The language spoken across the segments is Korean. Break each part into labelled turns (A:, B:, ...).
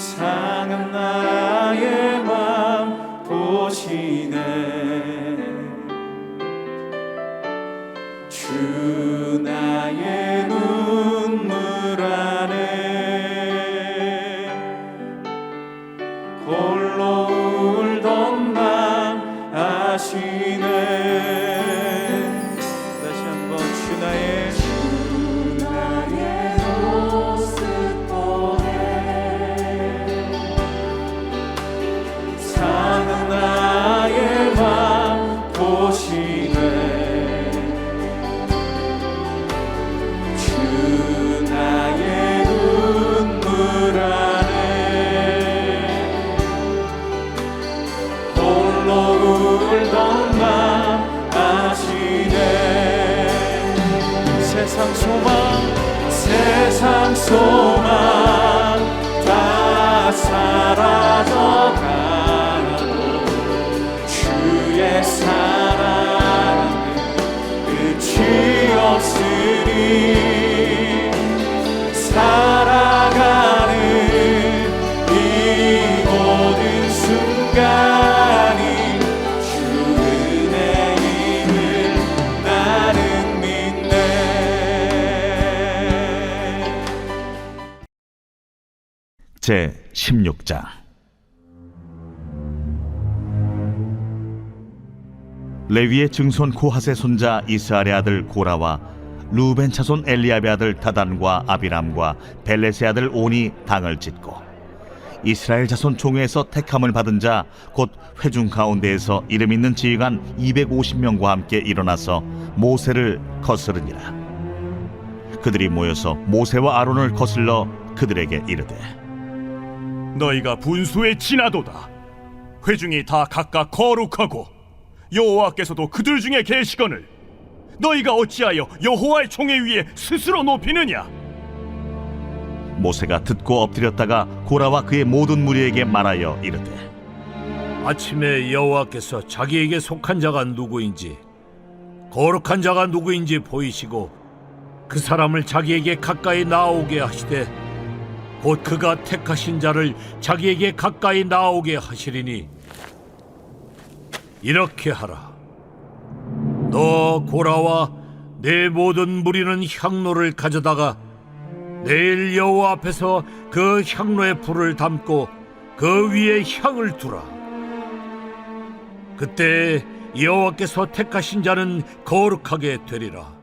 A: 상한 나의 맘 보시네. 주 나의 눈물 안에 홀로 울던 맘 아시네. 다시 한번 주 나의 상한 나의 맘 보시네. 세상 소망 다 사라져가고 주의 사랑은 끝이 없으니 살아가는 이 모든 순간이 주 은혜임을 나는 믿네.
B: 제 16장. 레위의 증손 고핫의 손자 이스라엘의 아들 고라와 루벤 차손 엘리압의 아들 다단과 아비람과 벨렛의 아들 온이 당을 짓고 이스라엘 자손 총회에서 택함을 받은 자 곧 회중 가운데에서 이름 있는 지휘관 250명과 함께 일어나서 모세를 거스르니라. 그들이 모여서 모세와 아론을 거슬러 그들에게 이르되
C: 너희가 분수에 지나도다. 회중이 다 각각 거룩하고 여호와께서도 그들 중에 계시거늘 너희가 어찌하여 여호와의 총회 위에 스스로 높이느냐?
B: 모세가 듣고 엎드렸다가 고라와 그의 모든 무리에게 말하여 이르되
D: 아침에 여호와께서 자기에게 속한 자가 누구인지 거룩한 자가 누구인지 보이시고 그 사람을 자기에게 가까이 나오게 하시되 곧 그가 택하신 자를 자기에게 가까이 나오게 하시리니 이렇게 하라. 너 고라와 내 모든 무리는 향로를 가져다가 내일 여호와 앞에서 그 향로에 불을 담고 그 위에 향을 두라. 그때 여호와께서 택하신 자는 거룩하게 되리라.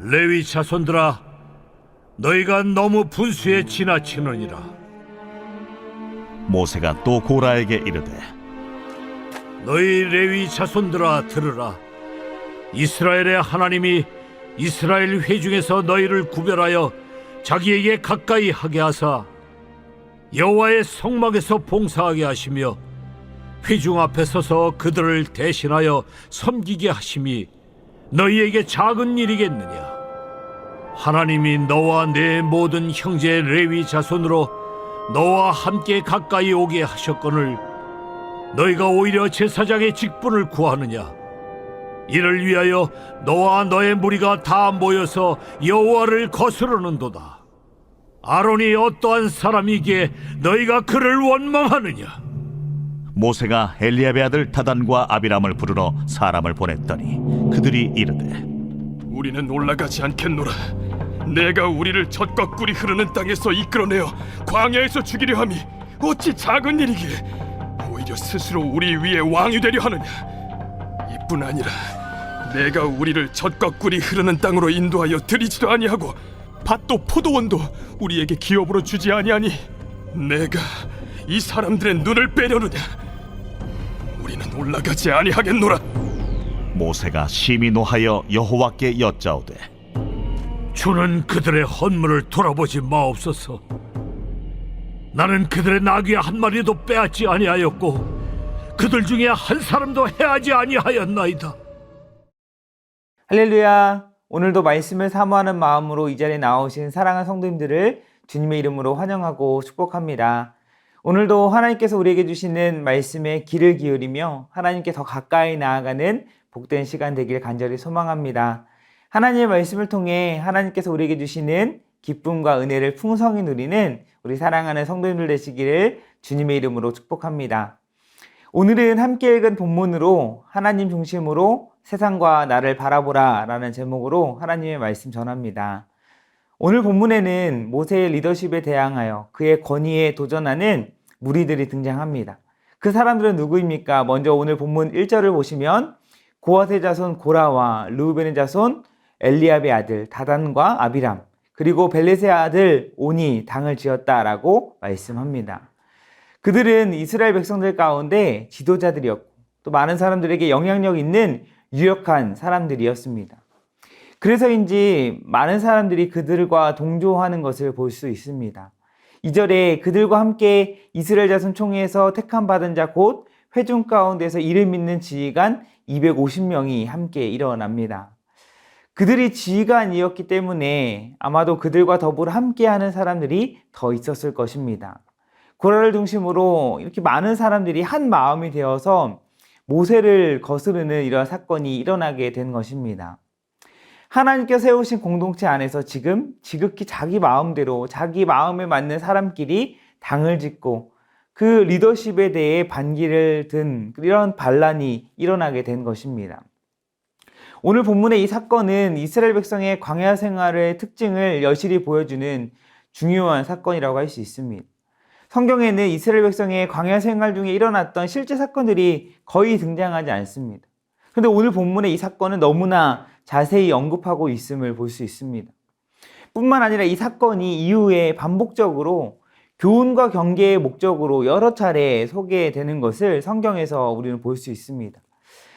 D: 레위 자손들아, 너희가 너무 분수에 지나치느니라.
B: 모세가 또 고라에게 이르되
D: 너희 레위 자손들아 들으라. 이스라엘의 하나님이 이스라엘 회중에서 너희를 구별하여 자기에게 가까이 하게 하사 여호와의 성막에서 봉사하게 하시며 회중 앞에 서서 그들을 대신하여 섬기게 하심이 너희에게 작은 일이겠느냐? 하나님이 너와 내 모든 형제 레위 자손으로 너와 함께 가까이 오게 하셨거늘 너희가 오히려 제사장의 직분을 구하느냐? 이를 위하여 너와 너의 무리가 다 모여서 여호와를 거스르는도다. 아론이 어떠한 사람이기에 너희가 그를 원망하느냐?
B: 모세가 엘리압의 아들 다단과 아비람을 부르러 사람을 보냈더니 그들이 이르되
C: 우리는 올라가지 않겠노라. 내가 우리를 젖과 꿀이 흐르는 땅에서 이끌어내어 광야에서 죽이려 함이 어찌 작은 일이기에 오히려 스스로 우리 위에 왕이 되려 하느냐? 이뿐 아니라 내가 우리를 젖과 꿀이 흐르는 땅으로 인도하여 들이지도 아니하고 밭도 포도원도 우리에게 기업으로 주지 아니하니 내가 이 사람들의 눈을 빼려느냐? 우리는 올라가지 아니하겠노라.
B: 모세가 심히 노하여 여호와께 여짜오되
D: 주는 그들의 헌물을 돌아보지 마옵소서. 나는 그들의 나귀 한 마리도 빼앗지 아니하였고 그들 중에 한 사람도 해하지 아니하였나이다.
E: 할렐루야. 오늘도 말씀을 사모하는 마음으로 이 자리에 나오신 사랑하는 성도님들을 주님의 이름으로 환영하고 축복합니다. 오늘도 하나님께서 우리에게 주시는 말씀에 귀를 기울이며 하나님께 더 가까이 나아가는 복된 시간 되길 간절히 소망합니다. 하나님의 말씀을 통해 하나님께서 우리에게 주시는 기쁨과 은혜를 풍성히 누리는 우리 사랑하는 성도님들 되시기를 주님의 이름으로 축복합니다. 오늘은 함께 읽은 본문으로 하나님 중심으로 세상과 나를 바라보라 라는 제목으로 하나님의 말씀 전합니다. 오늘 본문에는 모세의 리더십에 대항하여 그의 권위에 도전하는 무리들이 등장합니다. 그 사람들은 누구입니까? 먼저 오늘 본문 1절을 보시면 고핫의 자손 고라와 르우벤의 자손 엘리압의 아들 다단과 아비람, 그리고 벨렛의 아들 온이 당을 지었다라고 말씀합니다. 그들은 이스라엘 백성들 가운데 지도자들이었고 또 많은 사람들에게 영향력 있는 유력한 사람들이었습니다. 그래서인지 많은 사람들이 그들과 동조하는 것을 볼 수 있습니다. 2절에 그들과 함께 이스라엘 자손 총회에서 택함 받은 자 곧 회중 가운데서 이름 있는 지휘관 250명이 함께 일어납니다. 그들이 지휘관이었기 때문에 아마도 그들과 더불어 함께하는 사람들이 더 있었을 것입니다. 고라를 중심으로 이렇게 많은 사람들이 한 마음이 되어서 모세를 거스르는 이러한 사건이 일어나게 된 것입니다. 하나님께서 세우신 공동체 안에서 지금 지극히 자기 마음대로 자기 마음에 맞는 사람끼리 당을 짓고 그 리더십에 대해 반기를 든 이런 반란이 일어나게 된 것입니다. 오늘 본문의 이 사건은 이스라엘 백성의 광야 생활의 특징을 여실히 보여주는 중요한 사건이라고 할 수 있습니다. 성경에는 이스라엘 백성의 광야 생활 중에 일어났던 실제 사건들이 거의 등장하지 않습니다. 그런데 오늘 본문의 이 사건은 너무나 자세히 언급하고 있음을 볼 수 있습니다. 뿐만 아니라 이 사건이 이후에 반복적으로 교훈과 경계의 목적으로 여러 차례 소개되는 것을 성경에서 우리는 볼 수 있습니다.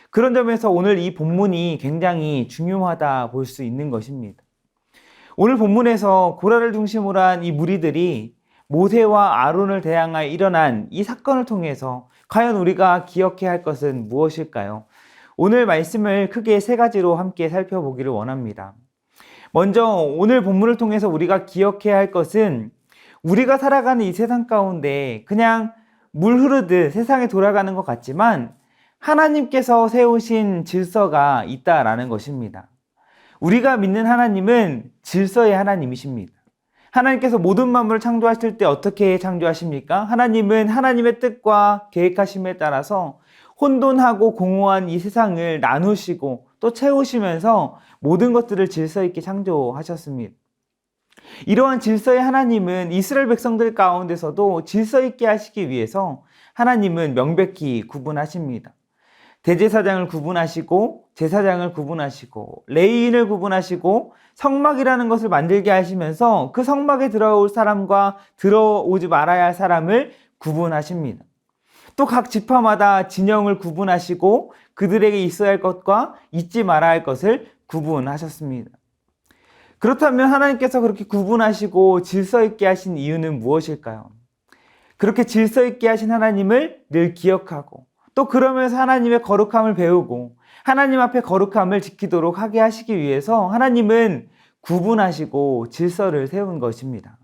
E: 그런 점에서 오늘 이 본문이 굉장히 중요하다 볼 수 있는 것입니다. 오늘 본문에서 고라를 중심으로 한 이 무리들이 모세와 아론을 대항하여 일어난 이 사건을 통해서 과연 우리가 기억해야 할 것은 무엇일까요? 오늘 말씀을 크게 세 가지로 함께 살펴보기를 원합니다. 먼저 오늘 본문을 통해서 우리가 기억해야 할 것은 우리가 살아가는 이 세상 가운데 그냥 물 흐르듯 세상에 돌아가는 것 같지만 하나님께서 세우신 질서가 있다라는 것입니다. 우리가 믿는 하나님은 질서의 하나님이십니다. 하나님께서 모든 만물을 창조하실 때 어떻게 창조하십니까? 하나님은 하나님의 뜻과 계획하심에 따라서 혼돈하고 공허한 이 세상을 나누시고 또 채우시면서 모든 것들을 질서 있게 창조하셨습니다. 이러한 질서의 하나님은 이스라엘 백성들 가운데서도 질서 있게 하시기 위해서 하나님은 명백히 구분하십니다. 대제사장을 구분하시고 제사장을 구분하시고 레위인을 구분하시고 성막이라는 것을 만들게 하시면서 그 성막에 들어올 사람과 들어오지 말아야 할 사람을 구분하십니다. 또 각 지파마다 진영을 구분하시고 그들에게 있어야 할 것과 잊지 말아야 할 것을 구분하셨습니다. 그렇다면 하나님께서 그렇게 구분하시고 질서 있게 하신 이유는 무엇일까요? 그렇게 질서 있게 하신 하나님을 늘 기억하고 또 그러면서 하나님의 거룩함을 배우고 하나님 앞에 거룩함을 지키도록 하게 하시기 위해서 하나님은 구분하시고 질서를 세운 것입니다.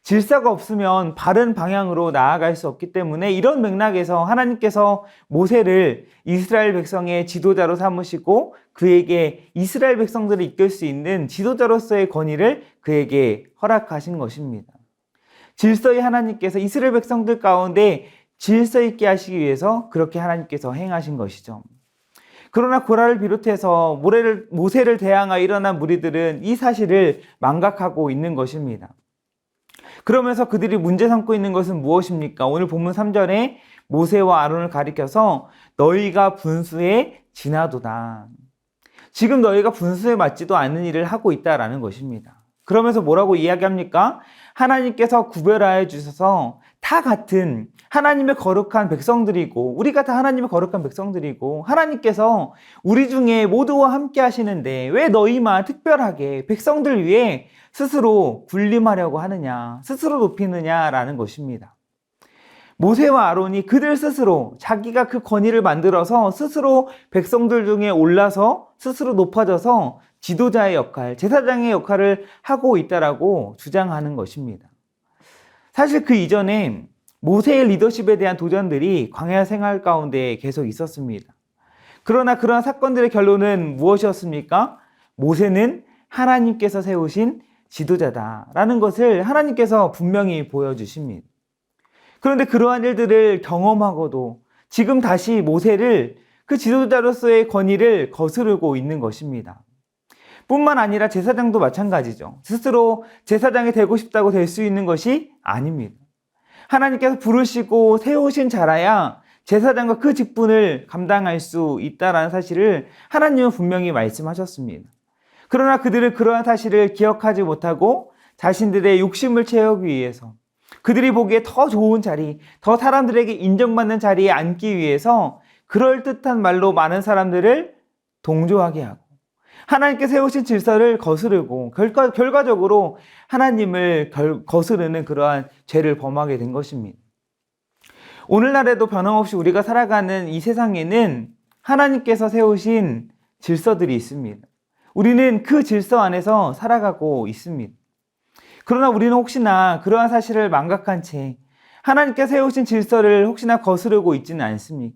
E: 질서가 없으면 바른 방향으로 나아갈 수 없기 때문에 이런 맥락에서 하나님께서 모세를 이스라엘 백성의 지도자로 삼으시고 그에게 이스라엘 백성들을 이끌 수 있는 지도자로서의 권위를 그에게 허락하신 것입니다. 질서의 하나님께서 이스라엘 백성들 가운데 질서 있게 하시기 위해서 그렇게 하나님께서 행하신 것이죠. 그러나 고라를 비롯해서 모세를 대항하여 일어난 무리들은 이 사실을 망각하고 있는 것입니다. 그러면서 그들이 문제 삼고 있는 것은 무엇입니까? 오늘 본문 3절에 모세와 아론을 가리켜서 너희가 분수에 지나도다. 지금 너희가 분수에 맞지도 않는 일을 하고 있다라는 것입니다. 그러면서 뭐라고 이야기합니까? 하나님께서 구별하여 주셔서 다 같은 하나님의 거룩한 백성들이고 우리가 다 하나님의 거룩한 백성들이고 하나님께서 우리 중에 모두와 함께 하시는데 왜 너희만 특별하게 백성들 위해 스스로 군림하려고 하느냐, 스스로 높이느냐라는 것입니다. 모세와 아론이 그들 스스로 자기가 그 권위를 만들어서 스스로 백성들 중에 올라서 스스로 높아져서 지도자의 역할, 제사장의 역할을 하고 있다라고 주장하는 것입니다. 사실 그 이전에 모세의 리더십에 대한 도전들이 광야 생활 가운데 계속 있었습니다. 그러나 그러한 사건들의 결론은 무엇이었습니까? 모세는 하나님께서 세우신 지도자다라는 것을 하나님께서 분명히 보여주십니다. 그런데 그러한 일들을 경험하고도 지금 다시 모세를 그 지도자로서의 권위를 거스르고 있는 것입니다. 뿐만 아니라 제사장도 마찬가지죠. 스스로 제사장이 되고 싶다고 될 수 있는 것이 아닙니다. 하나님께서 부르시고 세우신 자라야 제사장과 그 직분을 감당할 수 있다는 사실을 하나님은 분명히 말씀하셨습니다. 그러나 그들은 그러한 사실을 기억하지 못하고 자신들의 욕심을 채우기 위해서, 그들이 보기에 더 좋은 자리, 더 사람들에게 인정받는 자리에 앉기 위해서 그럴듯한 말로 많은 사람들을 동조하게 하고 하나님께 세우신 질서를 거스르고 결과적으로 하나님을 거스르는 그러한 죄를 범하게 된 것입니다. 오늘날에도 변함없이 우리가 살아가는 이 세상에는 하나님께서 세우신 질서들이 있습니다. 우리는 그 질서 안에서 살아가고 있습니다. 그러나 우리는 혹시나 그러한 사실을 망각한 채 하나님께 세우신 질서를 혹시나 거스르고 있지는 않습니까?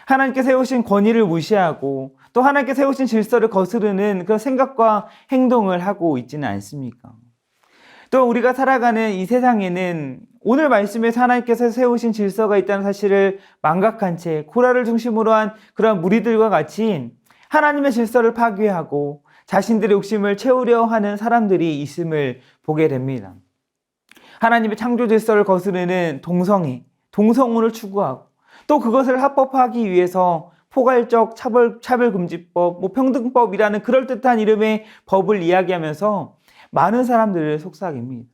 E: 하나님께 세우신 권위를 무시하고 또 하나님께 세우신 질서를 거스르는 그런 생각과 행동을 하고 있지는 않습니까? 또 우리가 살아가는 이 세상에는 오늘 말씀에서 하나님께서 세우신 질서가 있다는 사실을 망각한 채 고라를 중심으로 한 그런 무리들과 같이 하나님의 질서를 파괴하고 자신들의 욕심을 채우려 하는 사람들이 있음을 보게 됩니다. 하나님의 창조 질서를 거스르는 동성혼을 추구하고 또 그것을 합법화하기 위해서 포괄적 차별금지법, 평등법이라는 그럴듯한 이름의 법을 이야기하면서 많은 사람들을 속삭입니다.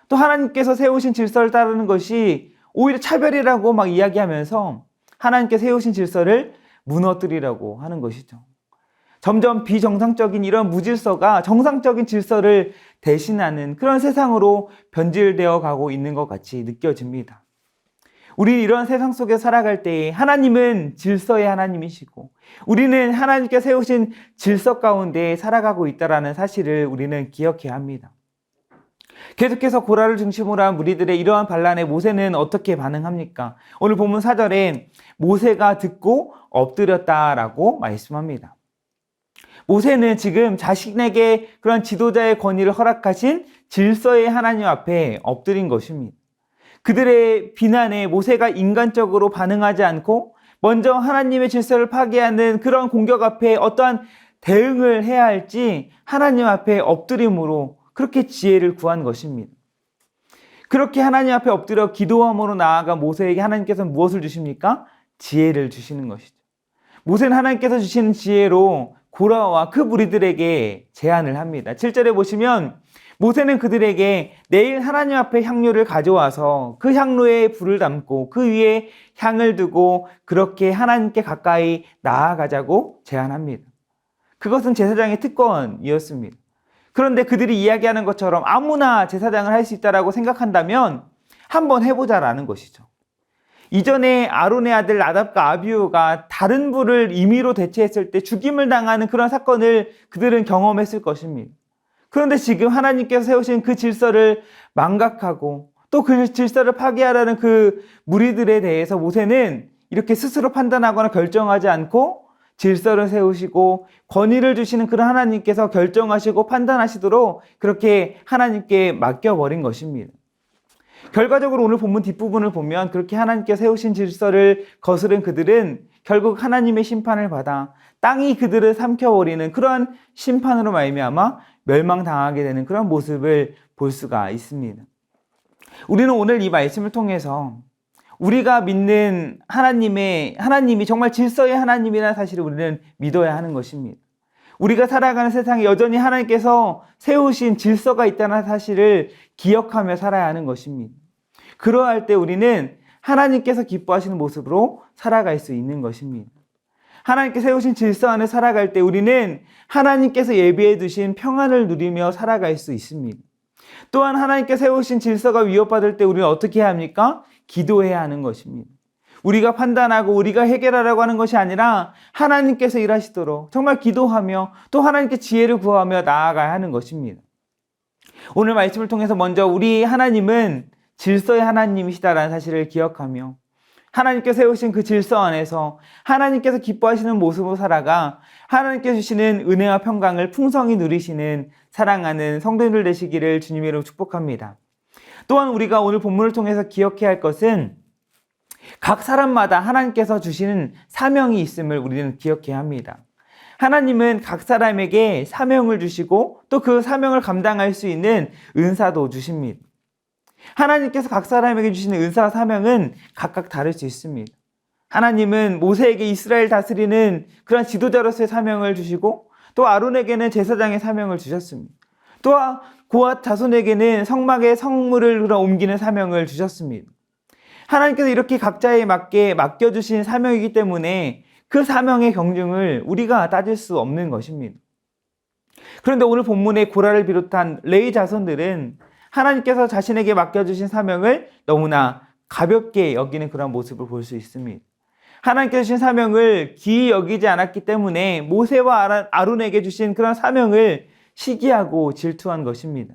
E: 또 하나님께서 세우신 질서를 따르는 것이 오히려 차별이라고 막 이야기하면서 하나님께 세우신 질서를 무너뜨리라고 하는 것이죠. 점점 비정상적인 이런 무질서가 정상적인 질서를 대신하는 그런 세상으로 변질되어 가고 있는 것 같이 느껴집니다. 우리는 이런 세상 속에 살아갈 때에 하나님은 질서의 하나님이시고 우리는 하나님께 세우신 질서 가운데 살아가고 있다는 사실을 우리는 기억해야 합니다. 계속해서 고라를 중심으로 한 무리들의 이러한 반란에 모세는 어떻게 반응합니까? 오늘 본문 4절에 모세가 듣고 엎드렸다라고 말씀합니다. 모세는 지금 자신에게 그런 지도자의 권위를 허락하신 질서의 하나님 앞에 엎드린 것입니다. 그들의 비난에 모세가 인간적으로 반응하지 않고 먼저 하나님의 질서를 파괴하는 그런 공격 앞에 어떠한 대응을 해야 할지 하나님 앞에 엎드림으로 그렇게 지혜를 구한 것입니다. 그렇게 하나님 앞에 엎드려 기도함으로 나아가 모세에게 하나님께서 무엇을 주십니까? 지혜를 주시는 것이죠. 모세는 하나님께서 주시는 지혜로 고라와 그 무리들에게 제안을 합니다. 7절에 보시면 모세는 그들에게 내일 하나님 앞에 향료를 가져와서 그 향로에 불을 담고 그 위에 향을 두고 그렇게 하나님께 가까이 나아가자고 제안합니다. 그것은 제사장의 특권이었습니다. 그런데 그들이 이야기하는 것처럼 아무나 제사장을 할 수 있다라고 생각한다면 한번 해보자라는 것이죠. 이전에 아론의 아들 나답과 아비후가 다른 불을 임의로 대체했을 때 죽임을 당하는 그런 사건을 그들은 경험했을 것입니다. 그런데 지금 하나님께서 세우신 그 질서를 망각하고 또 그 질서를 파괴하려는 그 무리들에 대해서 모세는 이렇게 스스로 판단하거나 결정하지 않고 질서를 세우시고 권위를 주시는 그런 하나님께서 결정하시고 판단하시도록 그렇게 하나님께 맡겨버린 것입니다. 결과적으로 오늘 본문 뒷부분을 보면 그렇게 하나님께 세우신 질서를 거스른 그들은 결국 하나님의 심판을 받아 땅이 그들을 삼켜버리는 그러한 심판으로 말미암아 멸망당하게 되는 그런 모습을 볼 수가 있습니다. 우리는 오늘 이 말씀을 통해서 우리가 믿는 하나님이 정말 질서의 하나님이라는 사실을 우리는 믿어야 하는 것입니다. 우리가 살아가는 세상에 여전히 하나님께서 세우신 질서가 있다는 사실을 기억하며 살아야 하는 것입니다. 그러할 때 우리는 하나님께서 기뻐하시는 모습으로 살아갈 수 있는 것입니다. 하나님께 세우신 질서 안에 살아갈 때 우리는 하나님께서 예비해 두신 평안을 누리며 살아갈 수 있습니다. 또한 하나님께 세우신 질서가 위협받을 때 우리는 어떻게 해야 합니까? 기도해야 하는 것입니다. 우리가 판단하고 우리가 해결하려고 하는 것이 아니라 하나님께서 일하시도록 정말 기도하며 또 하나님께 지혜를 구하며 나아가야 하는 것입니다. 오늘 말씀을 통해서 먼저 우리 하나님은 질서의 하나님이시다라는 사실을 기억하며 하나님께서 세우신 그 질서 안에서 하나님께서 기뻐하시는 모습으로 살아가 하나님께서 주시는 은혜와 평강을 풍성히 누리시는 사랑하는 성도님들 되시기를 주님의 이름으로 축복합니다. 또한 우리가 오늘 본문을 통해서 기억해야 할 것은 각 사람마다 하나님께서 주시는 사명이 있음을 우리는 기억해야 합니다. 하나님은 각 사람에게 사명을 주시고 또 그 사명을 감당할 수 있는 은사도 주십니다. 하나님께서 각 사람에게 주시는 은사와 사명은 각각 다를 수 있습니다. 하나님은 모세에게 이스라엘 다스리는 그런 지도자로서의 사명을 주시고 또 아론에게는 제사장의 사명을 주셨습니다. 또 고앗 자손에게는 성막의 성물을 옮기는 사명을 주셨습니다. 하나님께서 이렇게 각자에 맞게 맡겨주신 사명이기 때문에 그 사명의 경중을 우리가 따질 수 없는 것입니다. 그런데 오늘 본문의 고라를 비롯한 레위 자손들은 하나님께서 자신에게 맡겨주신 사명을 너무나 가볍게 여기는 그런 모습을 볼 수 있습니다. 하나님께서 주신 사명을 기이 여기지 않았기 때문에 모세와 아론에게 주신 그런 사명을 시기하고 질투한 것입니다.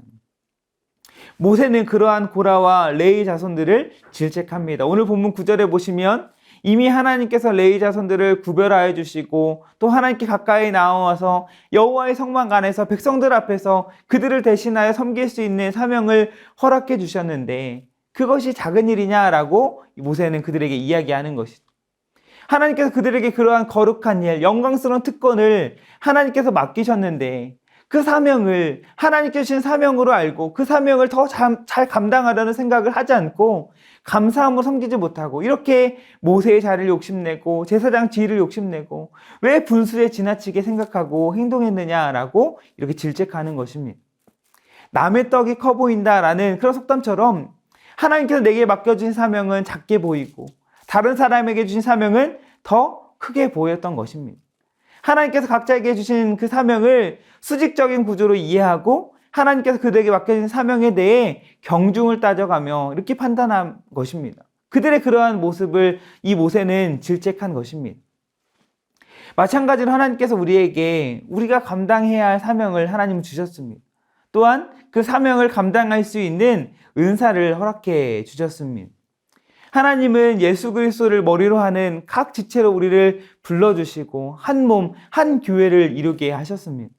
E: 모세는 그러한 고라와 레위 자손들을 질책합니다. 오늘 본문 9절에 보시면 이미 하나님께서 레위 자손들을 구별하여 주시고 또 하나님께 가까이 나와서 여호와의 성막 안에서 백성들 앞에서 그들을 대신하여 섬길 수 있는 사명을 허락해 주셨는데 그것이 작은 일이냐라고 모세는 그들에게 이야기하는 것이죠. 하나님께서 그들에게 그러한 거룩한 일, 영광스러운 특권을 하나님께서 맡기셨는데 그 사명을 하나님께 주신 사명으로 알고 그 사명을 더 잘 감당하려는 생각을 하지 않고 감사함으로 섬기지 못하고 이렇게 모세의 자리를 욕심내고 제사장 지위를 욕심내고 왜 분수에 지나치게 생각하고 행동했느냐라고 이렇게 질책하는 것입니다. 남의 떡이 커 보인다라는 그런 속담처럼 하나님께서 내게 맡겨주신 사명은 작게 보이고 다른 사람에게 주신 사명은 더 크게 보였던 것입니다. 하나님께서 각자에게 주신 그 사명을 수직적인 구조로 이해하고 하나님께서 그들에게 맡겨진 사명에 대해 경중을 따져가며 이렇게 판단한 것입니다. 그들의 그러한 모습을 이 모세는 질책한 것입니다. 마찬가지로 하나님께서 우리에게 우리가 감당해야 할 사명을 하나님은 주셨습니다. 또한 그 사명을 감당할 수 있는 은사를 허락해 주셨습니다. 하나님은 예수 그리스도를 머리로 하는 각 지체로 우리를 불러주시고 한 몸, 한 교회를 이루게 하셨습니다.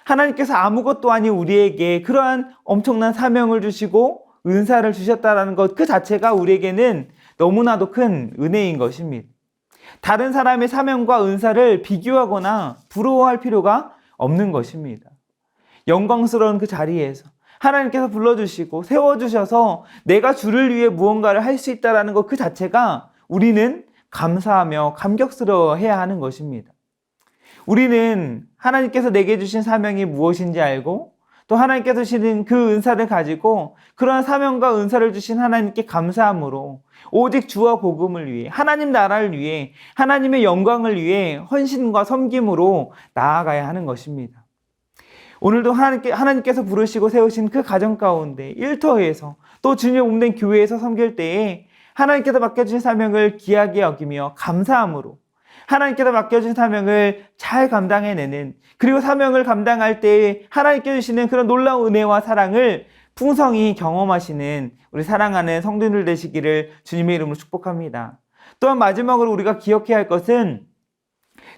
E: 하나님께서 아무것도 아닌 우리에게 그러한 엄청난 사명을 주시고 은사를 주셨다는 것 그 자체가 우리에게는 너무나도 큰 은혜인 것입니다. 다른 사람의 사명과 은사를 비교하거나 부러워할 필요가 없는 것입니다. 영광스러운 그 자리에서 하나님께서 불러주시고 세워주셔서 내가 주를 위해 무언가를 할 수 있다는 것 그 자체가 우리는 감사하며 감격스러워해야 하는 것입니다. 우리는 하나님께서 내게 주신 사명이 무엇인지 알고 또 하나님께서 주신 그 은사를 가지고 그러한 사명과 은사를 주신 하나님께 감사함으로 오직 주와 복음을 위해 하나님 나라를 위해 하나님의 영광을 위해 헌신과 섬김으로 나아가야 하는 것입니다. 오늘도 하나님께서 부르시고 세우신 그 가정 가운데 일터에서 또 주님의 몸된 교회에서 섬길 때에 하나님께서 맡겨주신 사명을 귀하게 여기며 감사함으로 하나님께서 맡겨주신 사명을 잘 감당해내는 그리고 사명을 감당할 때 하나님께서 주시는 그런 놀라운 은혜와 사랑을 풍성히 경험하시는 우리 사랑하는 성도님들 되시기를 주님의 이름으로 축복합니다. 또한 마지막으로 우리가 기억해야 할 것은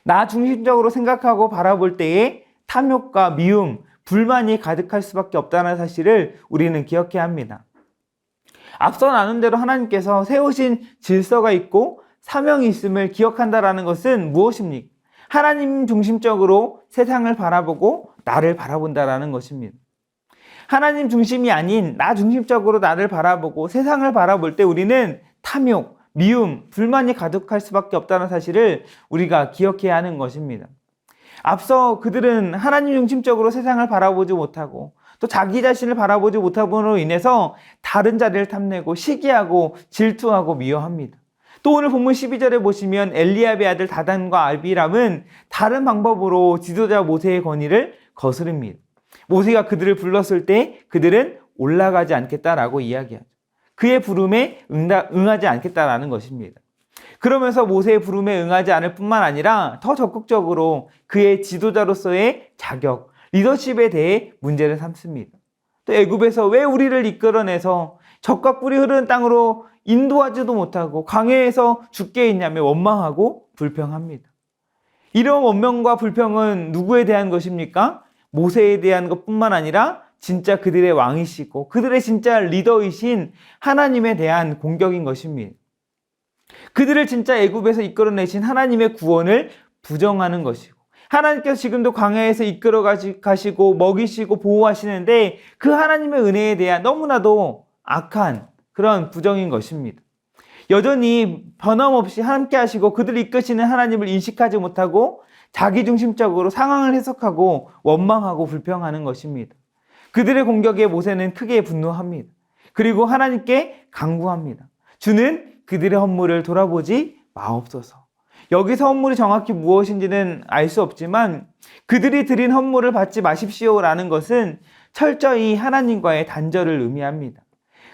E: 나 중심적으로 생각하고 바라볼 때에 탐욕과 미움, 불만이 가득할 수밖에 없다는 사실을 우리는 기억해야 합니다. 앞서 나눈 대로 하나님께서 세우신 질서가 있고 사명이 있음을 기억한다라는 것은 무엇입니까? 하나님 중심적으로 세상을 바라보고 나를 바라본다라는 것입니다. 하나님 중심이 아닌 나 중심적으로 나를 바라보고 세상을 바라볼 때 우리는 탐욕, 미움, 불만이 가득할 수밖에 없다는 사실을 우리가 기억해야 하는 것입니다. 앞서 그들은 하나님 중심적으로 세상을 바라보지 못하고 또 자기 자신을 바라보지 못함으로 인해서 다른 자리를 탐내고 시기하고 질투하고 미워합니다. 또 오늘 본문 12절에 보시면 엘리압의 아들 다단과 아비람은 다른 방법으로 지도자 모세의 권위를 거스릅니다. 모세가 그들을 불렀을 때 그들은 올라가지 않겠다라고 이야기하죠. 그의 부름에 응하지 않겠다라는 것입니다. 그러면서 모세의 부름에 응하지 않을 뿐만 아니라 더 적극적으로 그의 지도자로서의 자격, 리더십에 대해 문제를 삼습니다. 또 애굽에서 왜 우리를 이끌어내서 젖과 꿀이 흐르는 땅으로 인도하지도 못하고 광야에서 죽게 했냐며 원망하고 불평합니다. 이런 원망과 불평은 누구에 대한 것입니까? 모세에 대한 것뿐만 아니라 진짜 그들의 왕이시고 그들의 진짜 리더이신 하나님에 대한 공격인 것입니다. 그들을 진짜 애굽에서 이끌어내신 하나님의 구원을 부정하는 것이고, 하나님께서 지금도 광야에서 이끌어 가시고 먹이시고 보호하시는데 그 하나님의 은혜에 대한 너무나도 악한 그런 부정인 것입니다. 여전히 변함없이 함께 하시고 그들을 이끄시는 하나님을 인식하지 못하고 자기중심적으로 상황을 해석하고 원망하고 불평하는 것입니다. 그들의 공격에 모세는 크게 분노합니다. 그리고 하나님께 간구합니다. 주는 그들의 헌물을 돌아보지 마옵소서. 여기서 헌물이 정확히 무엇인지는 알 수 없지만 그들이 드린 헌물을 받지 마십시오라는 것은 철저히 하나님과의 단절을 의미합니다.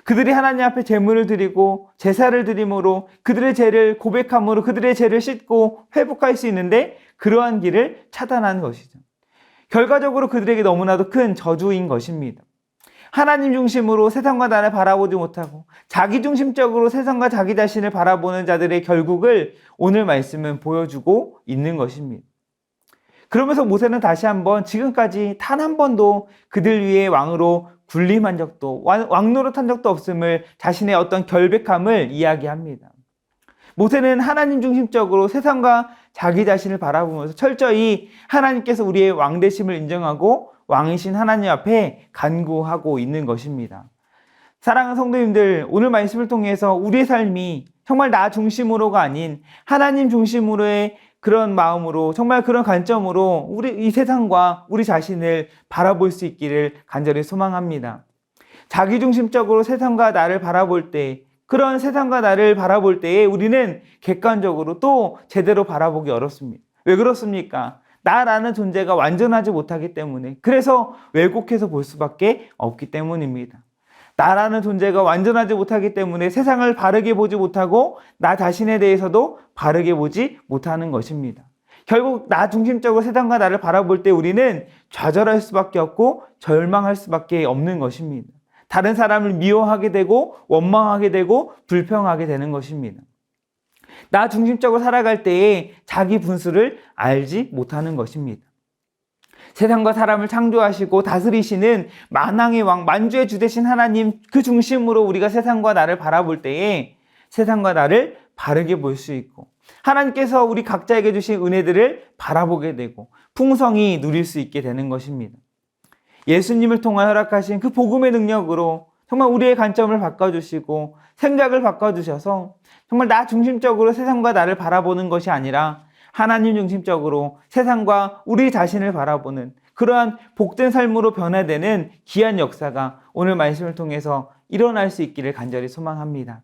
E: 그들이 하나님 앞에 제물을 드리고 제사를 드림으로 그들의 죄를 고백함으로 그들의 죄를 씻고 회복할 수 있는데 그러한 길을 차단하는 것이죠. 결과적으로 그들에게 너무나도 큰 저주인 것입니다. 하나님 중심으로 세상과 나를 바라보지 못하고 자기 중심적으로 세상과 자기 자신을 바라보는 자들의 결국을 오늘 말씀은 보여주고 있는 것입니다. 그러면서 모세는 다시 한번 지금까지 단 한 번도 그들 위에 왕으로 군림한 적도 왕노릇한 적도 없음을 자신의 어떤 결백함을 이야기합니다. 모세는 하나님 중심적으로 세상과 자기 자신을 바라보면서 철저히 하나님께서 우리의 왕되심을 인정하고 왕이신 하나님 앞에 간구하고 있는 것입니다. 사랑하는 성도님들, 오늘 말씀을 통해서 우리의 삶이 정말 나 중심으로가 아닌 하나님 중심으로의 그런 마음으로, 정말 그런 관점으로 우리 이 세상과 우리 자신을 바라볼 수 있기를 간절히 소망합니다. 자기중심적으로 세상과 나를 바라볼 때, 그런 세상과 나를 바라볼 때에 우리는 객관적으로 또 제대로 바라보기 어렵습니다. 왜 그렇습니까? 나라는 존재가 완전하지 못하기 때문에, 그래서 왜곡해서 볼 수밖에 없기 때문입니다. 나라는 존재가 완전하지 못하기 때문에 세상을 바르게 보지 못하고 나 자신에 대해서도 바르게 보지 못하는 것입니다. 결국 나 중심적으로 세상과 나를 바라볼 때 우리는 좌절할 수밖에 없고 절망할 수밖에 없는 것입니다. 다른 사람을 미워하게 되고 원망하게 되고 불평하게 되는 것입니다. 나 중심적으로 살아갈 때에 자기 분수를 알지 못하는 것입니다. 세상과 사람을 창조하시고 다스리시는 만왕의 왕, 만주의 주 되신 하나님 그 중심으로 우리가 세상과 나를 바라볼 때에 세상과 나를 바르게 볼 수 있고 하나님께서 우리 각자에게 주신 은혜들을 바라보게 되고 풍성히 누릴 수 있게 되는 것입니다. 예수님을 통하여 허락하신 그 복음의 능력으로 정말 우리의 관점을 바꿔주시고 생각을 바꿔주셔서 정말 나 중심적으로 세상과 나를 바라보는 것이 아니라 하나님 중심적으로 세상과 우리 자신을 바라보는 그러한 복된 삶으로 변화되는 귀한 역사가 오늘 말씀을 통해서 일어날 수 있기를 간절히 소망합니다.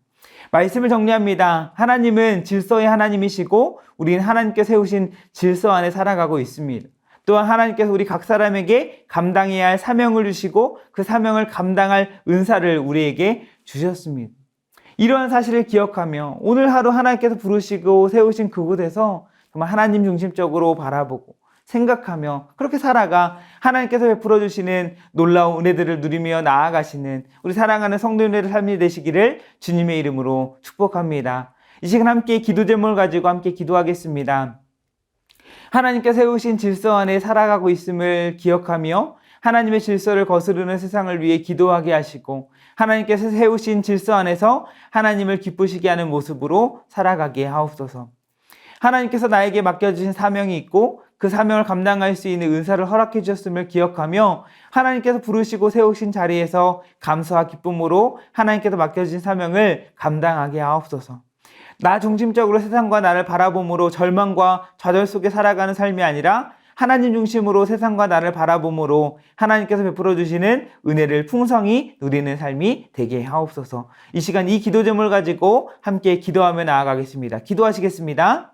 E: 말씀을 정리합니다. 하나님은 질서의 하나님이시고 우리는 하나님께 세우신 질서 안에 살아가고 있습니다. 또한 하나님께서 우리 각 사람에게 감당해야 할 사명을 주시고 그 사명을 감당할 은사를 우리에게 주셨습니다. 이러한 사실을 기억하며 오늘 하루 하나님께서 부르시고 세우신 그곳에서 정말 하나님 중심적으로 바라보고 생각하며 그렇게 살아가 하나님께서 베풀어 주시는 놀라운 은혜들을 누리며 나아가시는 우리 사랑하는 성도님들의 삶이 되시기를 주님의 이름으로 축복합니다. 이 시간 함께 기도 제목을 가지고 함께 기도하겠습니다. 하나님께 세우신 질서 안에 살아가고 있음을 기억하며 하나님의 질서를 거스르는 세상을 위해 기도하게 하시고 하나님께서 세우신 질서 안에서 하나님을 기쁘시게 하는 모습으로 살아가게 하옵소서. 하나님께서 나에게 맡겨주신 사명이 있고 그 사명을 감당할 수 있는 은사를 허락해 주셨음을 기억하며 하나님께서 부르시고 세우신 자리에서 감사와 기쁨으로 하나님께서 맡겨주신 사명을 감당하게 하옵소서. 나 중심적으로 세상과 나를 바라봄으로 절망과 좌절 속에 살아가는 삶이 아니라 하나님 중심으로 세상과 나를 바라봄으로 하나님께서 베풀어 주시는 은혜를 풍성히 누리는 삶이 되게 하옵소서. 이 시간 이 기도 제목을 가지고 함께 기도하며 나아가겠습니다. 기도하시겠습니다.